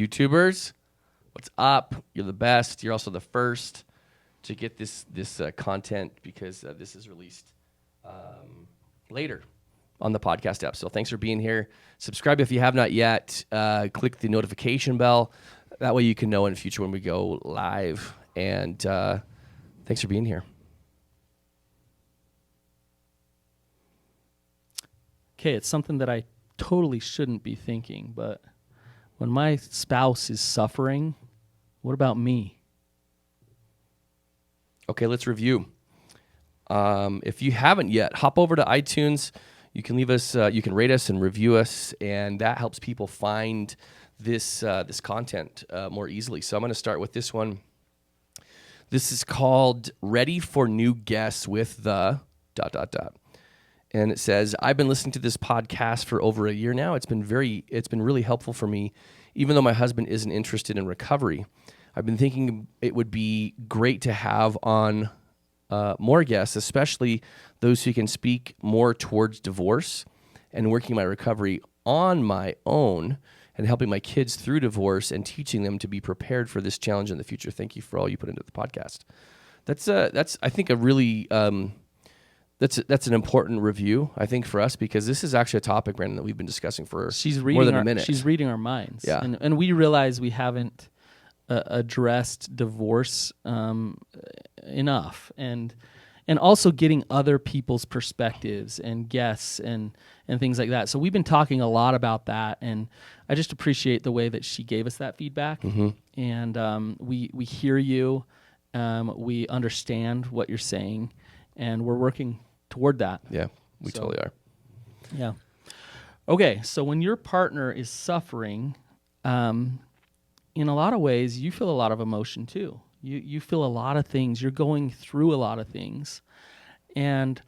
YouTubers, what's up? You're the best. You're also the first to get this content because this is released later on the podcast app. So thanks for being here. Subscribe if you have not yet. Click the notification bell. That way you can know in the future when we go live. And thanks for being here. Okay, it's something that I totally shouldn't be thinking, but when my spouse is suffering, what about me? Okay, let's review. If you haven't yet, hop over to iTunes. You can leave us, you can rate us and review us, and that helps people find this content more easily. So I'm going to start with this one. This is called "Ready for New Guests with the ... And it says, I've been listening to this podcast for over a year now. It's been really helpful for me, even though my husband isn't interested in recovery. I've been thinking it would be great to have on more guests, especially those who can speak more towards divorce and working my recovery on my own and helping my kids through divorce and teaching them to be prepared for this challenge in the future. Thank you for all you put into the podcast. That's I think a really that's an important review, I think, for us, because this is actually a topic, Brandon, that we've been discussing for more than a minute. She's reading our minds. Yeah. And we realize we haven't addressed divorce enough. And also getting other people's perspectives and guests and things like that. So we've been talking a lot about that, and I just appreciate the way that she gave us that feedback. Mm-hmm. And we hear you. We understand what you're saying, and we're working toward that. Yeah, we totally are. Yeah. Okay, so when your partner is suffering, in a lot of ways, you feel a lot of emotion too. You feel a lot of things. You're going through a lot of things. And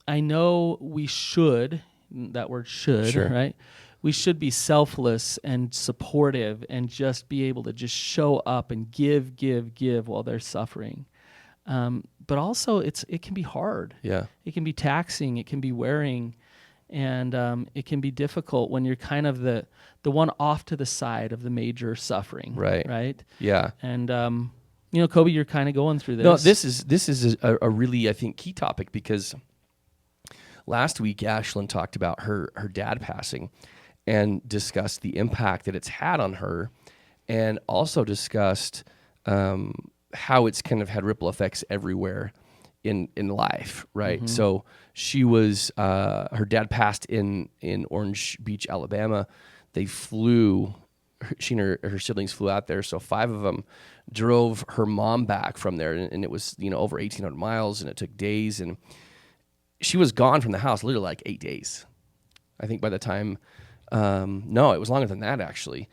I know we should, that word should, sure, right? We should be selfless and supportive and just be able to just show up and give while they're suffering. But also, it can be hard. Yeah. It can be taxing. It can be wearing. And it can be difficult when you're kind of the one off to the side of the major suffering. Right? Yeah. And, Coby, you're kind of going through this. No, this is a really, I think, key topic, because last week Ashlynn talked about her dad passing and discussed the impact that it's had on her, and also discussed how it's kind of had ripple effects everywhere in life, right? Mm-hmm. So she was, her dad passed in Orange Beach, Alabama. They flew, she and her siblings flew out there. So 5 of them drove her mom back from there, and it was, over 1,800 miles, and it took days, and she was gone from the house literally like 8 days. I think by the time, no, it was longer than that, actually.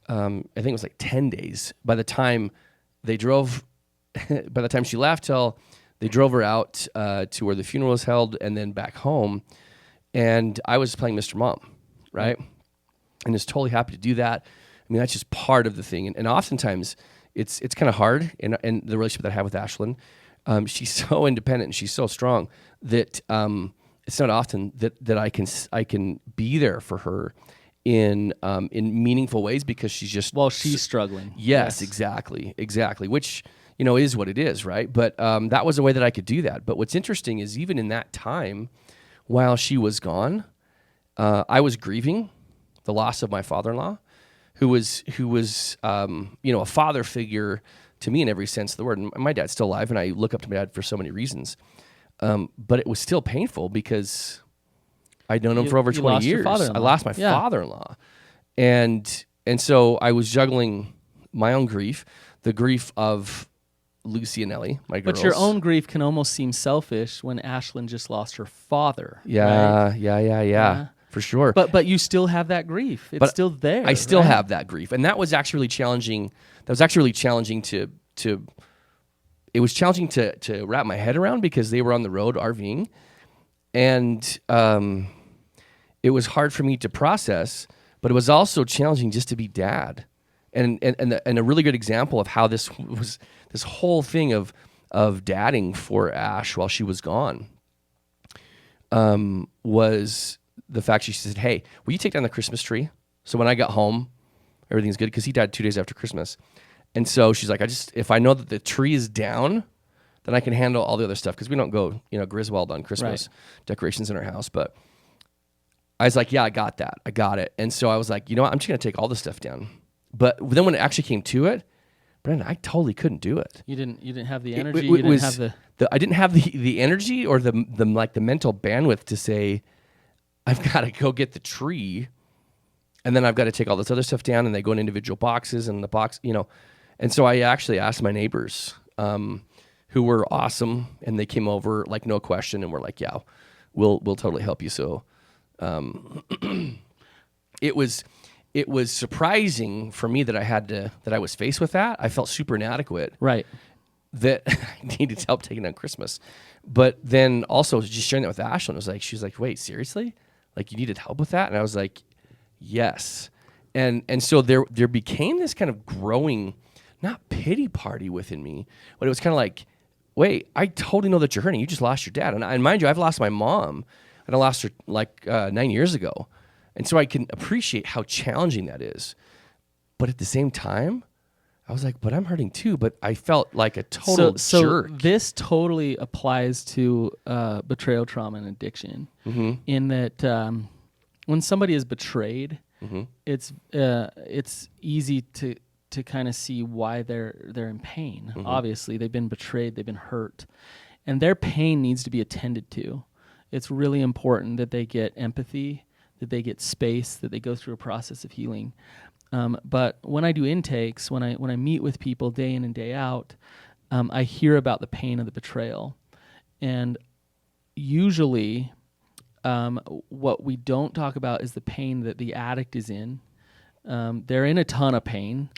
I think it was like 10 days by the time they drove, by the time she left till they drove her out to where the funeral was held, and then back home. And I was playing Mr. Mom, right? And was totally happy to do that. I mean, that's just part of the thing. And oftentimes it's kind of hard in the relationship that I have with Ashlynn. She's so independent and she's so strong that it's not often that I can be there for her in meaningful ways, because she's just she's struggling. Yes, exactly, which is what it is, right? But that was a way that I could do that. But what's interesting is, even in that time, while she was gone, I was grieving the loss of my father-in-law, who was a father figure to me in every sense of the word. And my dad's still alive, and I look up to my dad for so many reasons. But it was still painful because I'd known him for over 20 years. I lost my father-in-law. And so I was juggling my own grief, the grief of Lucy and Ellie, my girls. But your own grief can almost seem selfish when Ashlynn just lost her father. Yeah, right? yeah. For sure. But you still have that grief. It's still there. I still have that grief. And that was actually really challenging. It was challenging to wrap my head around, because they were on the road RVing. And it was hard for me to process, but it was also challenging just to be dad. And a really good example of how this whole thing of dadding for Ash while she was gone was the fact she said, "Hey, will you take down the Christmas tree? So when I got home, Everything's good because he died 2 days after Christmas. And so she's like, if I know that the tree is down, then I can handle all the other stuff because we don't go, Griswold on Christmas decorations in our house. But I was like, yeah, I got that. I got it. And so I was like, you know what? I'm just going to take all the stuff down. But then when it actually came to it, Brandon, I totally couldn't do it. You didn't have the energy. You didn't have I didn't have the energy or the mental bandwidth to say, I've got to go get the tree, and then I've got to take all this other stuff down, and they go in individual boxes, and the box, And so I actually asked my neighbors, who were awesome, and they came over like no question, and were like, yeah, we'll totally help you. So, it was surprising for me that I was faced with that. I felt super inadequate. Right. That I needed help taking on Christmas. But then also just sharing that with Ashlynn, she was like, wait, seriously? Like, you needed help with that? And I was like, yes. And so there became this kind of growing, not pity party within me, but it was kind of like, wait, I totally know that you're hurting. You just lost your dad. And mind you, I've lost my mom, and I lost her 9 years ago. And so I can appreciate how challenging that is. But at the same time, I was like, but I'm hurting too. But I felt like a total jerk. So this totally applies to betrayal, trauma, and addiction. Mm-hmm. In that when somebody is betrayed, mm-hmm. it's easy to kind of see why they're in pain. Mm-hmm. Obviously, they've been betrayed, they've been hurt, and their pain needs to be attended to. It's really important that they get empathy, that they get space, that they go through a process of healing. But when I do intakes, when I meet with people day in and day out, I hear about the pain of the betrayal. And usually what we don't talk about is the pain that the addict is in. They're in a ton of pain,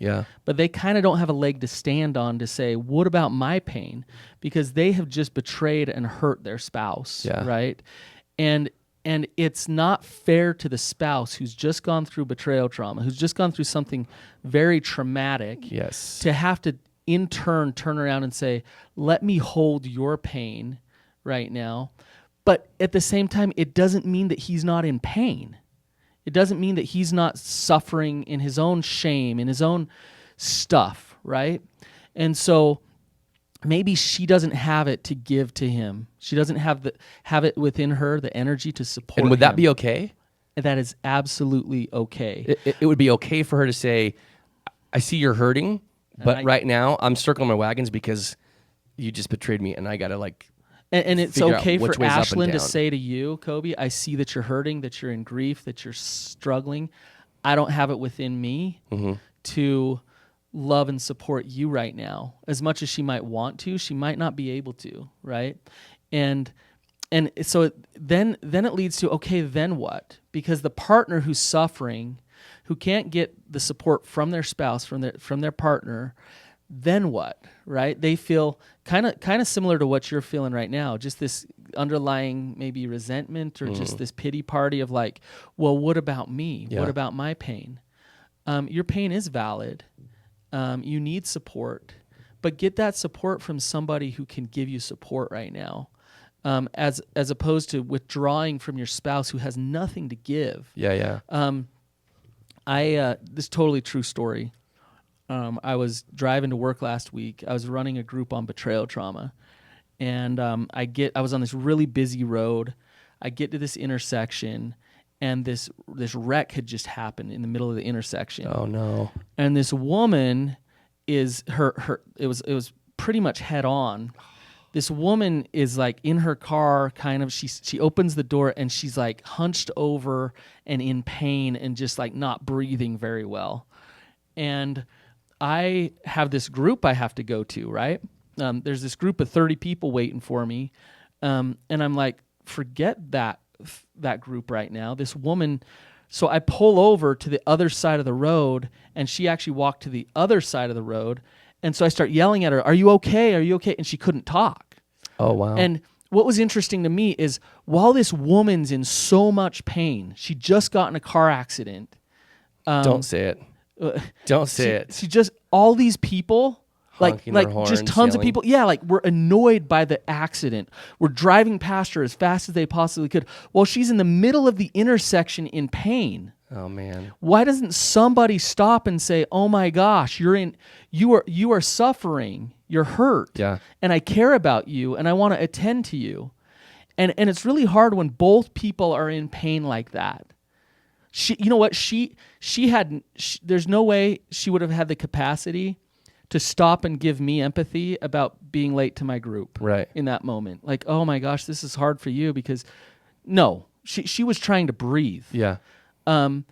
but they kind of don't have a leg to stand on to say, what about my pain? Because they have just betrayed and hurt their spouse, right? And it's not fair to the spouse who's just gone through betrayal trauma, who's just gone through something very traumatic, to have to in turn turn around and say, let me hold your pain right now. But at the same time, it doesn't mean that he's not in pain. It doesn't mean that he's not suffering in his own shame, in his own stuff, right? And so maybe she doesn't have it to give to him. She doesn't have it within her, the energy to support him. And would that be okay? That is absolutely okay. It would be okay for her to say, I see you're hurting, but right now I'm circling my wagons because you just betrayed me, and I got to And it's okay for Ashlynn to say to you, Coby, I see that you're hurting, that you're in grief, that you're struggling. I don't have it within me to love and support you right now. As much as she might want to, she might not be able to, right? And so then it leads to, okay, then what? Because the partner who's suffering, who can't get the support from their spouse, from their partner, then what, right? They feel kind of similar to what you're feeling right now, just this underlying maybe resentment or just this pity party of like, well, what about me? Yeah. What about my pain? Your pain is valid. You need support, but get that support from somebody who can give you support right now, as opposed to withdrawing from your spouse who has nothing to give. Yeah. This is totally true story. I was driving to work last week. I was running a group on betrayal trauma, and I was on this really busy road. I get to this intersection, and this wreck had just happened in the middle of the intersection. Oh no! And this woman is it was pretty much head on. This woman is like in her car, kind of. She opens the door and she's like hunched over and in pain and just like not breathing very well. And I have this group I have to go to, right? There's this group of 30 people waiting for me, and I'm like, forget that group right now. This woman, so I pull over to the other side of the road, and she actually walked to the other side of the road, and so I start yelling at her, "Are you okay? Are you okay?" And she couldn't talk. Oh, wow. And what was interesting to me is while this woman's in so much pain, she just got in a car accident. Don't say it. Don't say it. She just, all these people, honking like their horns, just tons of yelling. people, were annoyed by the accident. We're driving past her as fast as they possibly could while she's in the middle of the intersection in pain. Oh man. Why doesn't somebody stop and say, "Oh my gosh, you are suffering, you're hurt, Yeah. and I care about you, and I want to attend to you." And it's really hard when both people are in pain like that. You know what? There's no way she would have had the capacity to stop and give me empathy about being late to my group. Right. In that moment, like, oh my gosh, this is hard for you because, no, she was trying to breathe. Yeah. So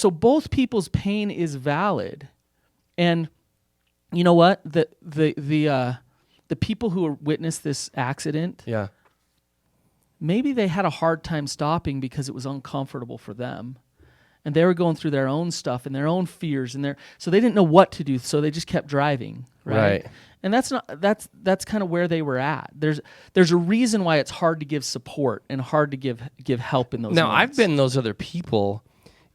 both people's pain is valid, and you know what? The people who witnessed this accident, Yeah. maybe they had a hard time stopping because it was uncomfortable for them. And they were going through their own stuff and their own fears so they didn't know what to do, so they just kept driving, right? And that's kind of where they were at. There's a reason why it's hard to give support and hard to give help in those Now, moments. I've been those other people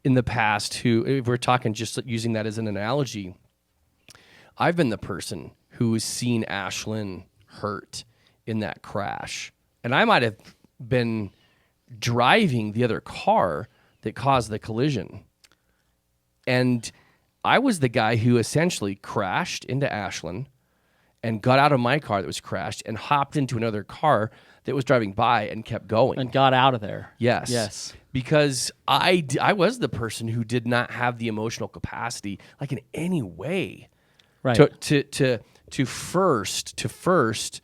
in the past who, if we're talking just using that as an analogy, I've been the person who has seen Ashlynn hurt in that crash. And I might have been driving the other car that caused the collision. And I was the guy who essentially crashed into Ashlynn and got out of my car that was crashed and hopped into another car that was driving by and kept going. And got out of there. Yes. Because I was the person who did not have the emotional capacity, like in any way, Right. to first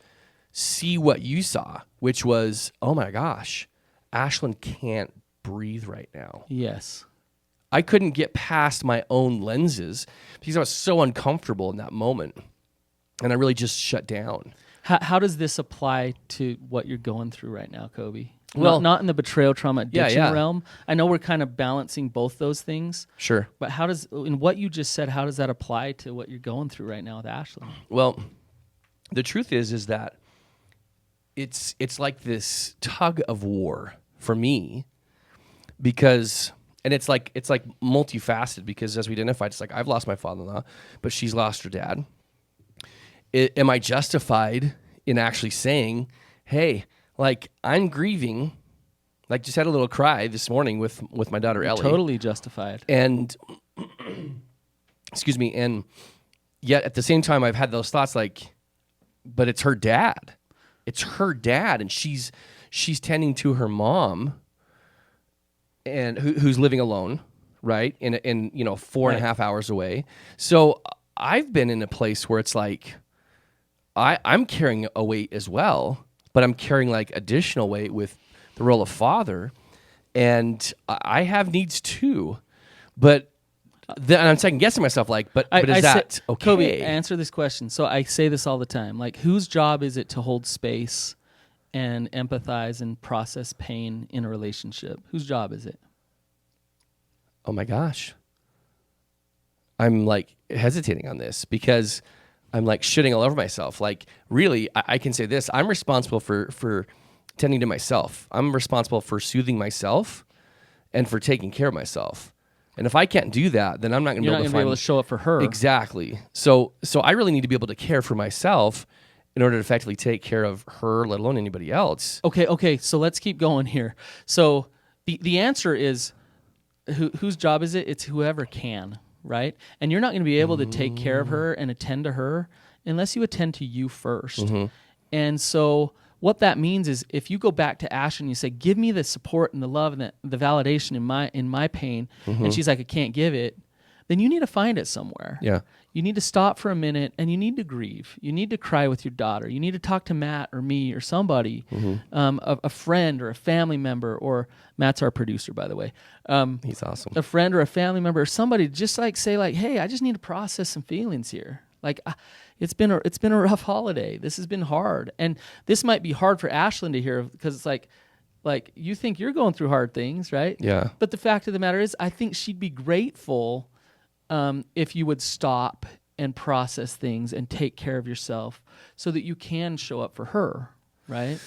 see what you saw, which was, oh my gosh, Ashlynn can't breathe right now. Yes. I couldn't get past my own lenses because I was so uncomfortable in that moment. And I really just shut down. How does this apply to what you're going through right now, Coby? Well, not in the betrayal, trauma, addiction yeah. realm. I know we're kind of balancing both those things. Sure. But in what you just said, how does that apply to what you're going through right now with Ashlynn? Well, the truth is that it's like this tug of war for me, because, and it's like multifaceted, because as we identified, it's like I've lost my father-in-law, but she's lost her dad. Am I justified in actually saying, hey, like, I'm grieving, like just had a little cry this morning with my daughter Ellie. Totally justified. And excuse me, and yet at the same time I've had those thoughts like, but it's her dad. It's her dad, and she's tending to her mom, and who's living alone, right? In 4.5 hours away. So I've been in a place where it's like I'm carrying a weight as well, but I'm carrying like additional weight with the role of father, and I have needs too. But then I'm second guessing myself, like, but is that okay? Coby, answer this question. So I say this all the time, like, whose job is it to hold space and empathize and process pain in a relationship? Whose job is it? Oh my gosh. I'm like hesitating on this because I'm like shitting all over myself. Like, really, I can say this. I'm responsible for tending to myself. I'm responsible for soothing myself and for taking care of myself. And if I can't do that, then I'm not going to be able to show up for her. Exactly. So I really need to be able to care for myself in order to effectively take care of her, let alone anybody else. Okay. So let's keep going here. So the answer is, whose job is it? It's whoever can, right? And you're not going to be able to take care of her and attend to her unless you attend to you first. Mm-hmm. And so what that means is, if you go back to Ash and you say, give me the support and the love and the validation in my pain, Mm-hmm. and she's like, I can't give it, then you need to find it somewhere. Yeah. You need to stop for a minute and you need to grieve. You need to cry with your daughter. You need to talk to Matt or me or somebody, Mm-hmm. a friend or a family member, or Matt's our producer, by the way. He's awesome. A friend or a family member or somebody, just like say like, hey, I just need to process some feelings here. Like, it's been a rough holiday. This has been hard. And this might be hard for Ashlynn to hear, because it's like you think you're going through hard things, right? Yeah. But the fact of the matter is, I think she'd be grateful if you would stop and process things and take care of yourself so that you can show up for her, right?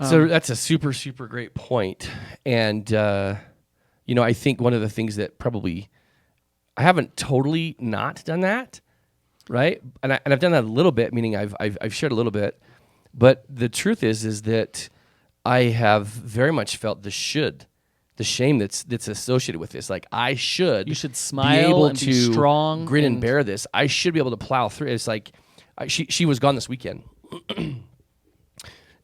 So that's a super, super great point. And, I think one of the things that probably, I haven't totally not done that, right? And I've done that a little bit, meaning I've shared a little bit. But the truth is that I have very much felt the the shame that's associated with this. Like I should You should be smile able and to be strong, grin and and bear this. I should be able to plow through. It's like she was gone this weekend,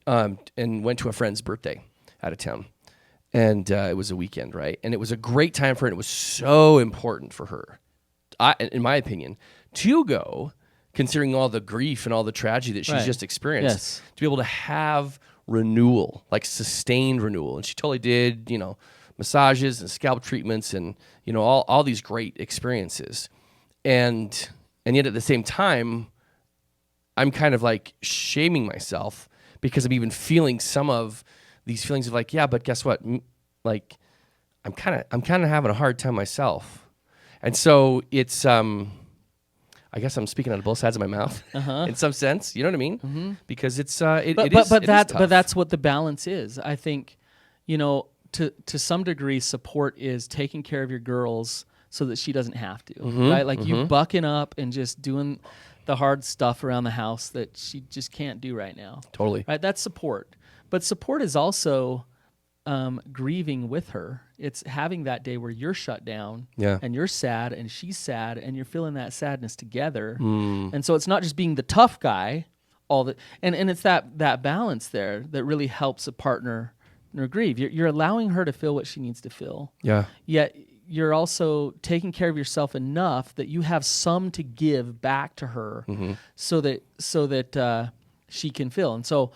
and went to a friend's birthday out of town, and it was a weekend, right? And it was a great time for her. And it was so important for her, in my opinion, to go, considering all the grief and all the tragedy that she's Right. just experienced, Yes. to be able to have renewal, like sustained renewal. And she totally did, massages and scalp treatments and, all these great experiences. And yet at the same time, I'm kind of like shaming myself because I'm even feeling some of these feelings of like, yeah, but guess what? Like I'm kind of having a hard time myself. And so it's, I guess I'm speaking out of both sides of my mouth in some sense. You know what I mean? Mm-hmm. Because it's it is tough. But that's what the balance is. I think, to some degree, support is taking care of your girls so that she doesn't have to, right? Like you bucking up and just doing the hard stuff around the house that she just can't do right now. Totally. Right? That's support. But support is also grieving with her. It's having that day where you're shut down and you're sad and she's sad and you're feeling that sadness together. And so it's not just being the tough guy, and it's that balance there that really helps a partner grieve. You're allowing her to feel what she needs to feel. Yeah. Yet you're also taking care of yourself enough that you have some to give back to her so that she can feel. And so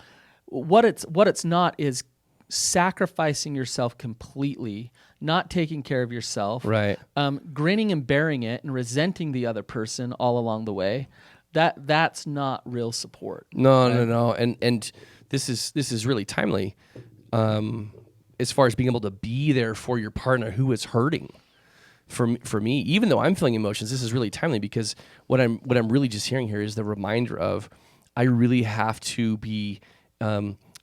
what it's not is sacrificing yourself completely, not taking care of yourself, Right. Grinning and bearing it and resenting the other person all along the way. That's not real support. No. And this is really timely, as far as being able to be there for your partner who is hurting. For me, even though I'm feeling emotions, this is really timely because what I'm really just hearing here is the reminder of I really have to be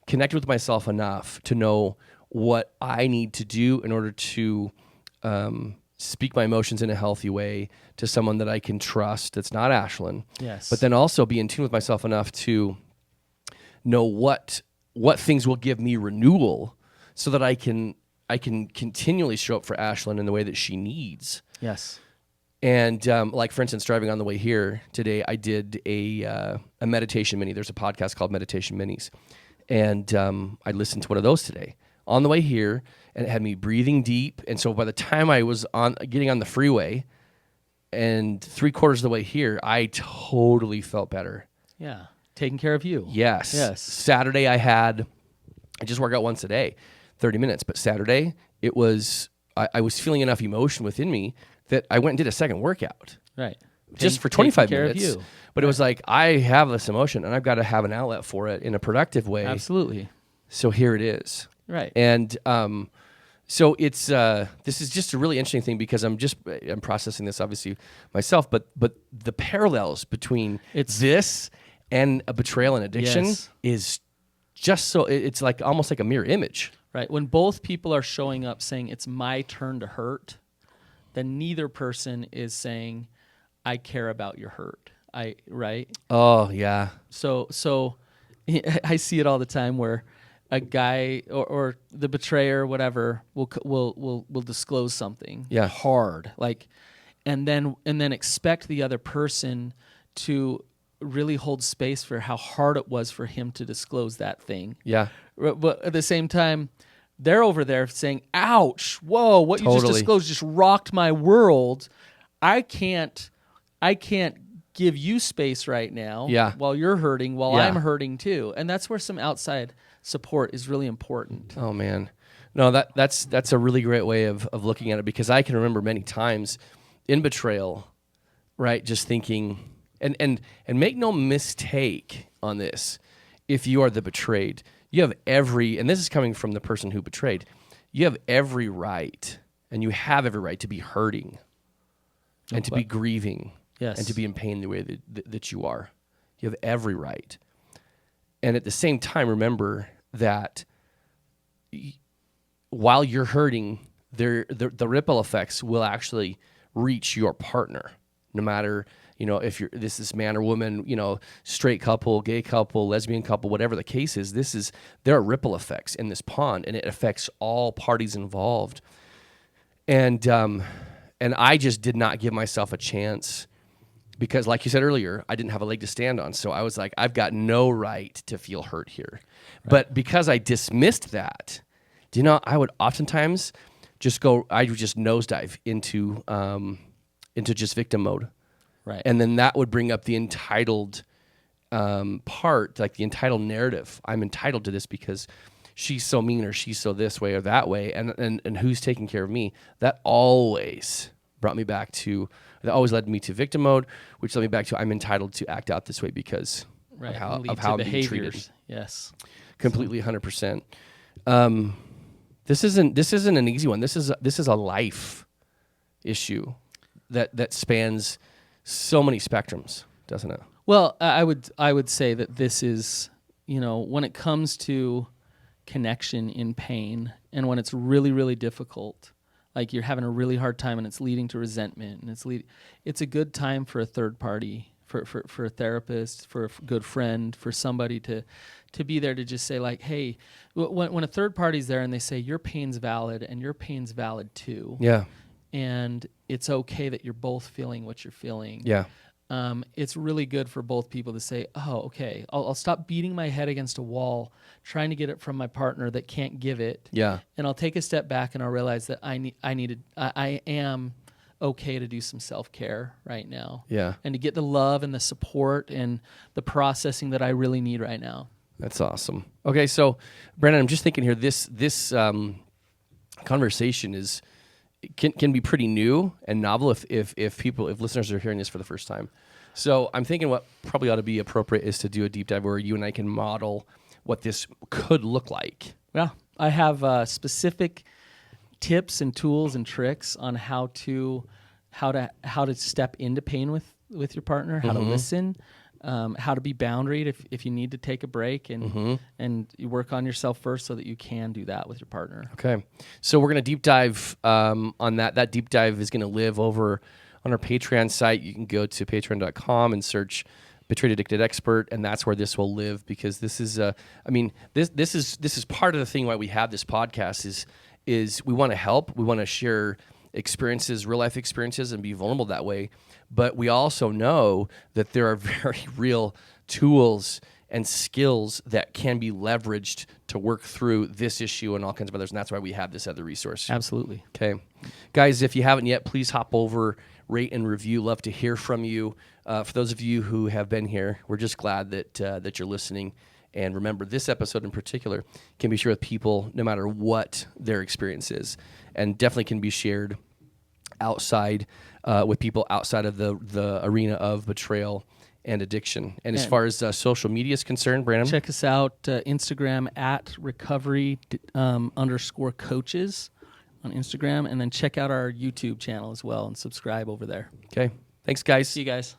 connected with myself enough to know what I need to do in order to speak my emotions in a healthy way to someone that I can trust that's not Ashlynn. Yes. But then also be in tune with myself enough to know what things will give me renewal so that I can continually show up for Ashlynn in the way that she needs. Yes. And like, for instance, driving on the way here today, I did a meditation mini. There's a podcast called Meditation Minis. And I listened to one of those today on the way here, and it had me breathing deep. And so by the time I was getting on the freeway and 3/4 of the way here, I totally felt better. Yeah. Taking care of you. Yes. Saturday I just work out once a day, 30 minutes. But Saturday, it was, I was feeling enough emotion within me that I went and did a second workout. Right. Just for 25 taking care minutes. of you. But it was like, I have this emotion and I've got to have an outlet for it in a productive way. Absolutely. So here it is. Right. And so it's this is just a really interesting thing because I'm processing this obviously myself, but the parallels between this and a betrayal and addiction is just so it's like almost like a mirror image. Right. When both people are showing up saying it's my turn to hurt, then neither person is saying I care about your hurt. Right? Oh, yeah. So I see it all the time where a guy or the betrayer, whatever, will disclose something hard, like, and then expect the other person to really hold space for how hard it was for him to disclose that thing. Yeah. But at the same time, they're over there saying, "Ouch! Whoa! What you just disclosed just rocked my world. I can't give you space right now while you're hurting, while I'm hurting too." And that's where some outside support is really important. Oh man. No, that's a really great way of looking at it because I can remember many times in betrayal, right, just thinking and make no mistake on this, if you are the betrayed, you have and this is coming from the person who betrayed, you have every right and you have every right to be hurting and to be grieving. Yes. And to be in pain the way that you are. You have every right. And at the same time, remember that while you're hurting, the ripple effects will actually reach your partner, no matter, if this is man or woman, straight couple, gay couple, lesbian couple, whatever the case is, there are ripple effects in this pond, and it affects all parties involved. And I just did not give myself a chance because, like you said earlier, I didn't have a leg to stand on. So I was like, I've got no right to feel hurt here. Right. But because I dismissed that, I would oftentimes I would just nosedive into just victim mode. Right. And then that would bring up the entitled part, like the entitled narrative. I'm entitled to this because she's so mean, or she's so this way or that way, and who's taking care of me? That always led me to victim mode, which led me back to I'm entitled to act out this way because right. of how I'm being treated. Yes. Completely 100%. This isn't an easy one. This is a life issue that spans so many spectrums, doesn't it? Well, I would say that this is, when it comes to connection in pain, and when it's really, really difficult, like you're having a really hard time and it's leading to resentment, and it's a good time for a third party, for a therapist, for a good friend, for somebody to be there to just say like, hey, when a third party's there and they say your pain's valid and your pain's valid too. Yeah. And it's okay that you're both feeling what you're feeling. Yeah. It's really good for both people to say, oh, okay, I'll stop beating my head against a wall trying to get it from my partner that can't give it. Yeah. And I'll take a step back and I'll realize that I am okay to do some self-care right now. Yeah. And to get the love and the support and the processing that I really need right now. That's awesome. Okay, so Brannon, I'm just thinking here, this conversation can be pretty new and novel if listeners are hearing this for the first time. So I'm thinking what probably ought to be appropriate is to do a deep dive where you and I can model what this could look like. Yeah, I have specific tips and tools and tricks on how to step into pain with your partner, how to listen, how to be boundaried if you need to take a break, and you work on yourself first so that you can do that with your partner. Okay, so we're going to deep dive on that. That deep dive is going to live over on our Patreon site. You can go to patreon.com and search Betrayed Addicted Expert, and that's where this will live, because this is this is part of the thing why we have this podcast is we want to help, we want to share experiences, real life experiences, and be vulnerable that way. But we also know that there are very real tools and skills that can be leveraged to work through this issue and all kinds of others, and that's why we have this other resource. Absolutely. Okay. Guys, if you haven't yet, please hop over, rate and review. Love to hear from you. For those of you who have been here, we're just glad that you're listening. And remember, this episode in particular can be shared with people no matter what their experience is, and definitely can be shared outside with people outside of the arena of betrayal and addiction. And as far as social media is concerned, Brannon? Check us out, Instagram at recovery _ coaches on Instagram, and then check out our YouTube channel as well and subscribe over there. Okay. Thanks, guys. See you guys.